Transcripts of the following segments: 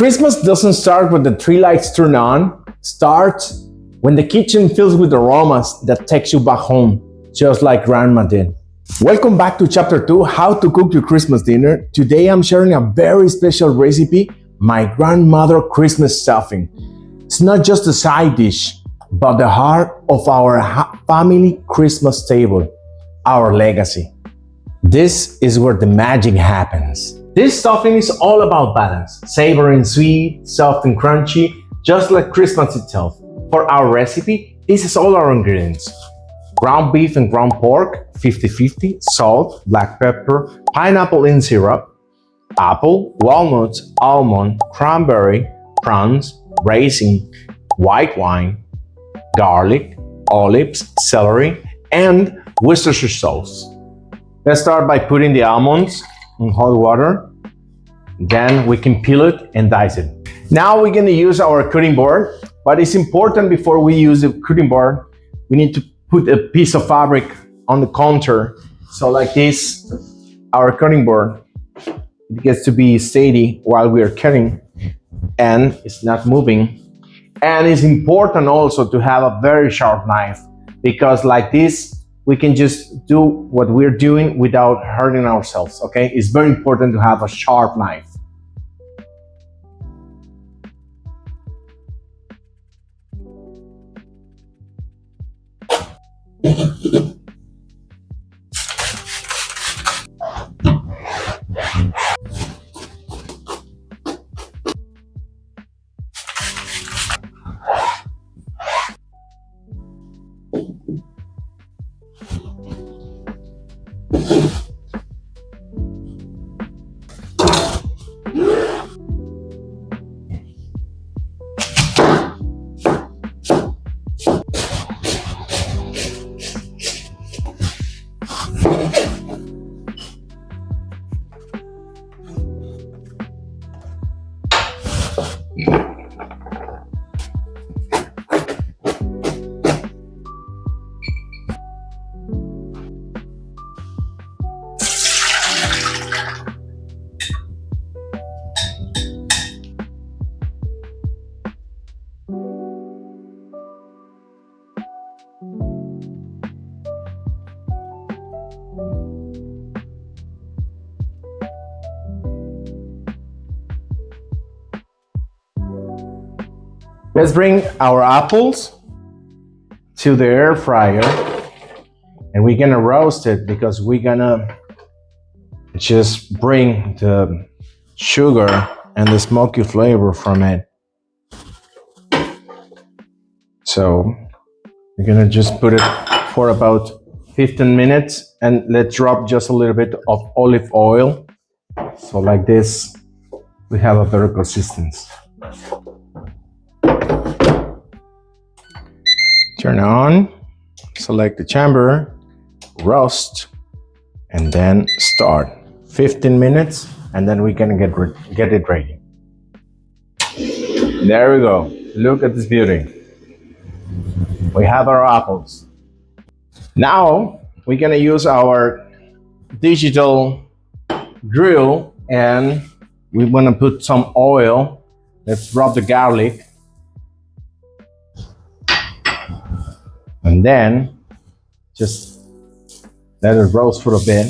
Christmas doesn't start when the tree lights turn on. It starts when the kitchen fills with aromas that takes you back home, just like Grandma did. Welcome back to Chapter 2, How to Cook Your Christmas Dinner. Today I'm sharing a very special recipe, my grandmother Christmas stuffing. It's not just a side dish, but the heart of our family Christmas table, our legacy. This is where the magic happens. This stuffing is all about balance, savory and sweet, soft and crunchy, just like Christmas itself. For our recipe, this is all our ingredients. Ground beef and ground pork, 50-50, salt, black pepper, pineapple in syrup, apple, walnuts, almond, cranberry, prawns, raisin, white wine, garlic, olives, celery, and Worcestershire sauce. Let's start by putting the almonds in hot water. Then we can peel it and dice it. Now we're going to use our cutting board, but it's important before we use the cutting board, we need to put a piece of fabric on the counter. So like this, our cutting board, it gets to be steady while we are cutting and it's not moving. And it's important also to have a very sharp knife, because like this, we can just do what we're doing without hurting ourselves, okay? It's very important to have a sharp knife. Let's bring our apples to the air fryer and we're gonna roast it, because we're gonna just bring the sugar and the smoky flavor from it. So we're gonna just put it for about 15 minutes and let's drop just a little bit of olive oil. So like this, we have a better consistency. Turn on, select the chamber, roast, and then start. 15 minutes, and then we're gonna get it ready. There we go. Look at this beauty. We have our apples. Now we're gonna use our digital grill, and we wanna put some oil. Let's rub the garlic. And then just let it roast for a bit.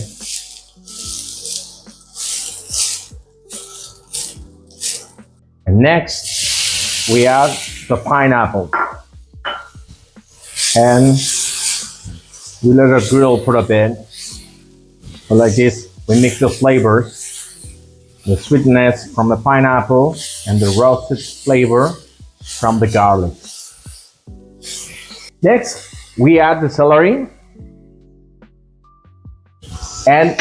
And next, we add the pineapple. And we let it grill for a bit. So like this, we mix the flavors, the sweetness from the pineapple and the roasted flavor from the garlic. Next, we add the celery, and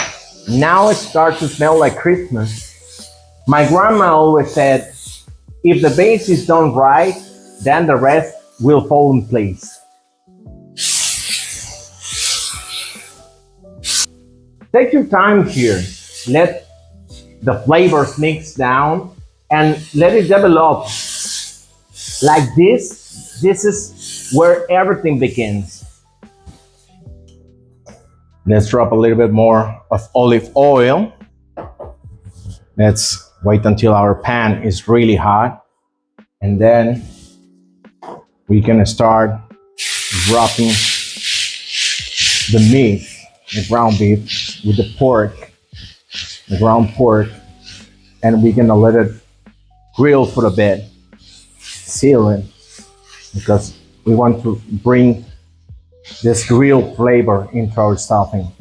now it starts to smell like Christmas. My grandma always said, if the base is done right, then the rest will fall in place. Take your time here. Let the flavors mix down and let it develop. Like this is where everything begins. Let's drop a little bit more of olive oil. Let's Wait until our pan is really hot, and then we can start dropping the meat, the ground beef, with the pork, the ground pork, and we're gonna let it grill for a bit, seal it, because we want to bring this grill flavor into our stuffing.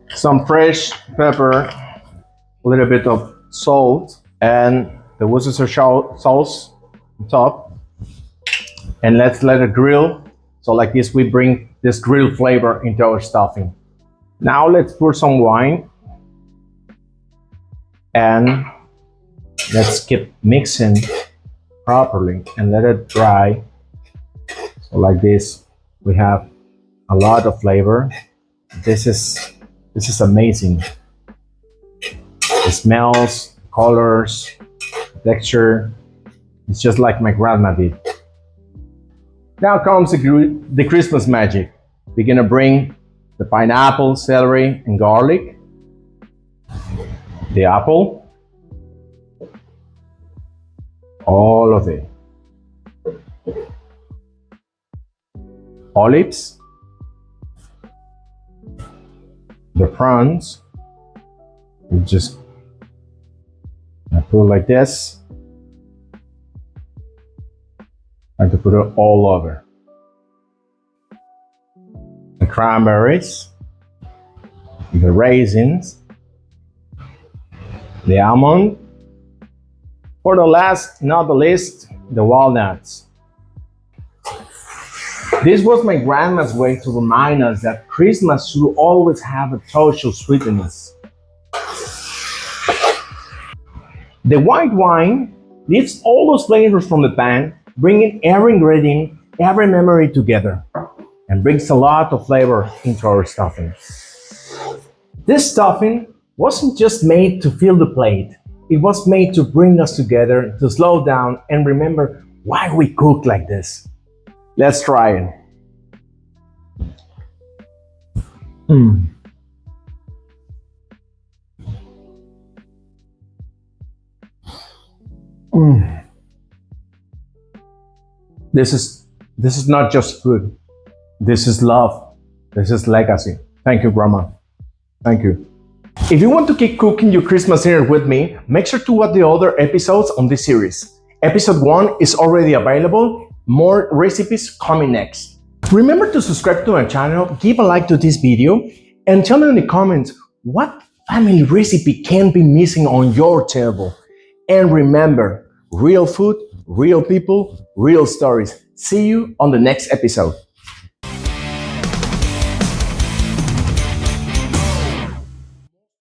Some fresh pepper, a little bit of salt, and the Worcestershire sauce on top. And let's let it grill. So like this, we bring this grill flavor into our stuffing. Now let's pour some wine, and let's keep mixing properly and let it dry. So like this, we have a lot of flavor. This is amazing. The smells, colors, texture. It's just like my grandma did. Now comes the Christmas magic. We're gonna bring the pineapple, celery, and garlic, the apple, all of it, olives, the prawns. We just put it like this, and to put it all over. The cranberries, the raisins, the almond, for the last, not the least, the walnuts. This was my grandma's way to remind us that Christmas should always have a touch of sweetness. The white wine lifts all those flavors from the pan, bringing every ingredient, every memory together, and brings a lot of flavor into our stuffing. This stuffing wasn't just made to fill the plate. It was made to bring us together, to slow down and remember why we cook like this. Let's try it. This is not just food. This is love. This is legacy. Thank you, Grandma. Thank you. If you want to keep cooking your Christmas dinner with me, make sure to watch the other episodes on this series. Episode 1 is already available. More recipes coming next. Remember to subscribe to my channel, give a like to this video, and tell me in the comments what family recipe can be missing on your table. And remember, real food, real people, real stories. See you on the next episode.